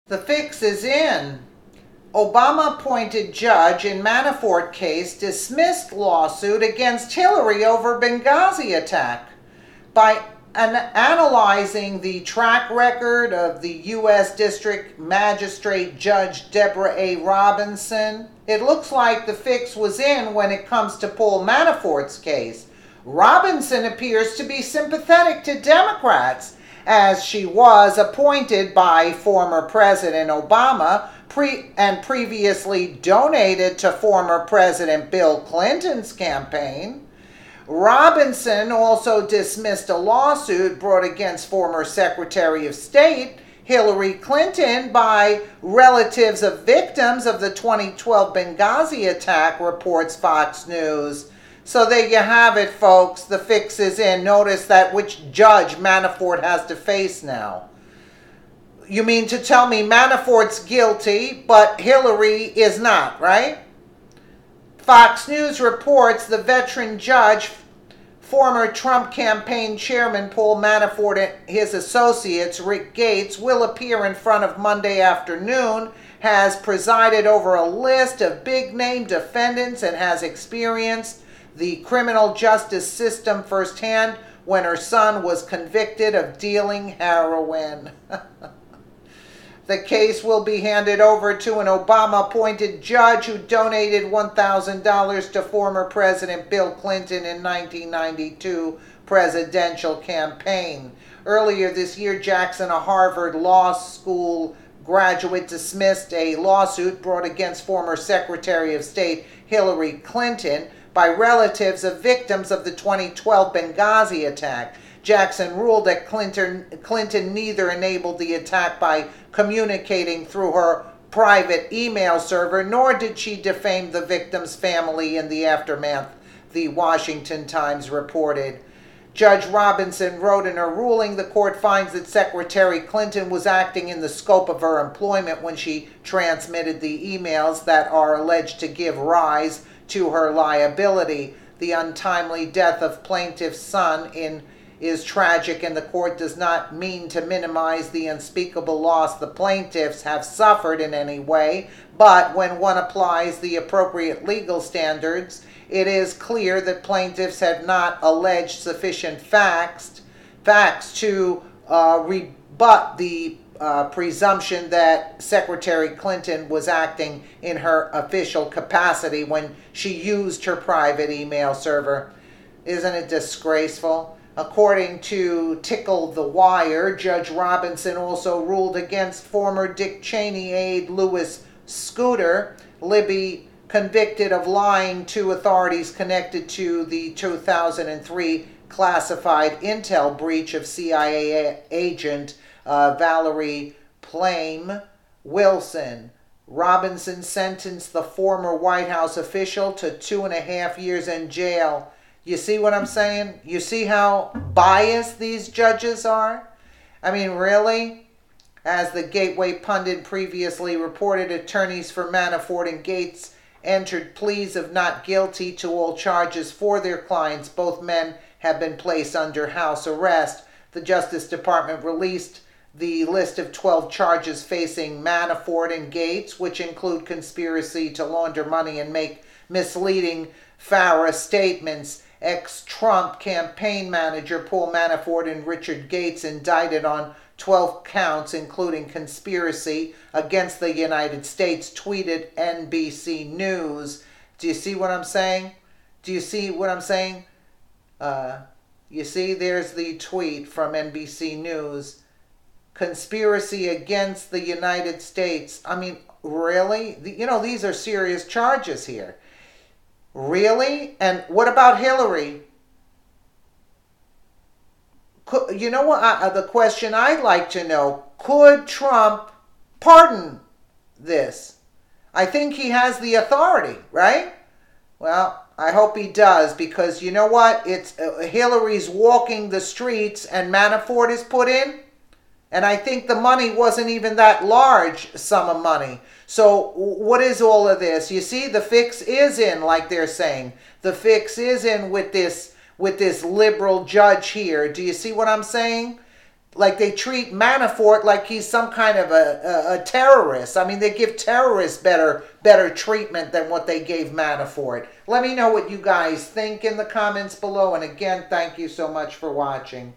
The fix is in. Obama-appointed judge in Manafort case dismissed lawsuit against Hillary over Benghazi attack. By analyzing the track record of the U.S. District Magistrate Judge Deborah A. Robinson, it looks like the fix was in when it comes to Paul Manafort's case. Robinson appears to be sympathetic to Democrats, as she was appointed by former President Obama and previously donated to former President Bill Clinton's campaign. Robinson also dismissed a lawsuit brought against former Secretary of State Hillary Clinton by relatives of victims of the 2012 Benghazi attack, reports Fox News. So there you have it, folks. The fix is in. Notice that which judge Manafort has to face now. You mean to tell me Manafort's guilty, but Hillary is not, right? Fox News reports the veteran judge, former Trump campaign chairman Paul Manafort and his associates, Rick Gates, will appear in front of Monday afternoon, has presided over a list of big-name defendants, and has experienced the criminal justice system firsthand when her son was convicted of dealing heroin. The case will be handed over to an Obama-appointed judge who donated $1,000 to former President Bill Clinton in 1992 presidential campaign. Earlier this year, Jackson, a Harvard Law School graduate, dismissed a lawsuit brought against former Secretary of State Hillary Clinton by relatives of victims of the 2012 Benghazi attack. Jackson ruled that Clinton neither enabled the attack by communicating through her private email server, nor did she defame the victim's family in the aftermath, the Washington Times reported. Judge Robinson wrote in her ruling, the court finds that Secretary Clinton was acting in the scope of her employment when she transmitted the emails that are alleged to give rise to her liability. The untimely death of plaintiff's son is tragic, and the court does not mean to minimize the unspeakable loss the plaintiffs have suffered in any way, but when one applies the appropriate legal standards, it is clear that plaintiffs have not alleged sufficient facts to rebut the presumption that Secretary Clinton was acting in her official capacity when she used her private email server. Isn't it disgraceful? According to Tickle the Wire, Judge Robinson also ruled against former Dick Cheney aide Louis Scooter, Libby, convicted of lying to authorities connected to the 2003 classified intel breach of CIA agent Valerie Plame Wilson. Robinson sentenced the former White House official to 2.5 years in jail. You see what I'm saying? You see how biased these judges are? I mean, really? As the Gateway pundit previously reported, attorneys for Manafort and Gates entered pleas of not guilty to all charges for their clients. Both men have been placed under house arrest. The Justice Department released the list of 12 charges facing Manafort and Gates, which include conspiracy to launder money and make misleading FARA statements. Ex-Trump campaign manager Paul Manafort and Richard Gates indicted on 12 counts, including conspiracy against the United States, tweeted NBC News. Do you see what I'm saying? Do you see what I'm saying? You see, there's the tweet from NBC News. Conspiracy against the United States. I mean, really? These are serious charges here. Really? And what about Hillary? You know what? The question I'd like to know, could Trump pardon this? I think he has the authority, right? Well, I hope he does, because you know what? It's Hillary's walking the streets and Manafort is put in. And I think the money wasn't even that large sum of money. So what is all of this? You see, the fix is in, like they're saying. The fix is in with this liberal judge here. Do you see what I'm saying? like they treat Manafort like he's some kind of a terrorist. I mean, they give terrorists better treatment than what they gave Manafort. Let me know what you guys think in the comments below. And again, thank you so much for watching.